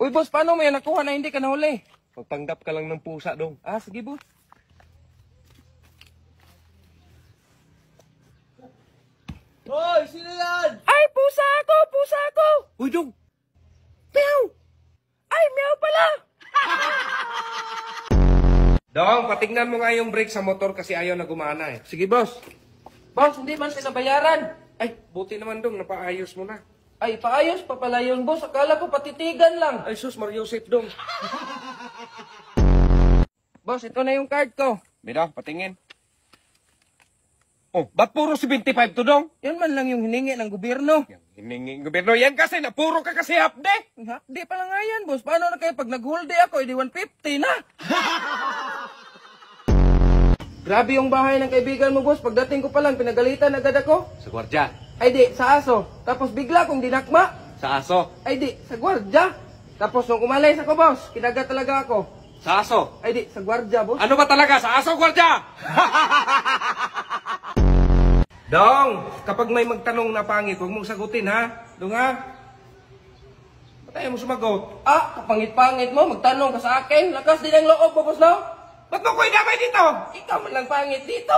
Uy, boss, paano may nakuha na hindi ka nahuli? Magpanggap ka lang ng pusa, dong. Ah, sige, boss. Hoy, sino yan? Ay, pusa ako! Pusa ako! Uy, dong! Meow! Ay, meow pala! Dong, patignan mo nga yung brake sa motor kasi ayaw na gumana eh. Sige, boss. Boss, hindi man sila bayaran. Ay, buti naman dong, napaayos mo na. Ay, paayos pa pala yun, boss. Akala ko patitigan lang. Ay, sus, Mariusip dong. Boss, ito na yung card ko. Bida, patingin. Oh, ba't puro 75 to, dong? Yan man lang yung hiningi ng gobyerno. Hiningi ng gobyerno yan kasi, na puro ka kasi hapde. Di pa lang nga yan, boss. Paano na kayo pag nag-holiday ako, edi 150 na. Grabe yung bahay ng kaibigan mo, boss. Pagdating ko pa lang, pinagalitan agad ako. Sa gwardya. Ay di, sa aso. Tapos bigla kong dinakma. Sa aso. Ay di, sa gwardya. Tapos nung umalis ako, boss, kinagat talaga ako. Sa aso. Ay di, sa gwardya, boss. Ano ba talaga? Sa aso, gwardya? Dong, kapag may magtanong na pangit, huwag mong sagutin, ha? Dong, ha? Ba't ayaw mo sumagot? Ah, kapangit-pangit mo, magtanong ka sa akin. Lakas din ang loob mo, boss, no? Ba't mo ko idamay dito? Ikaw man lang pangit dito.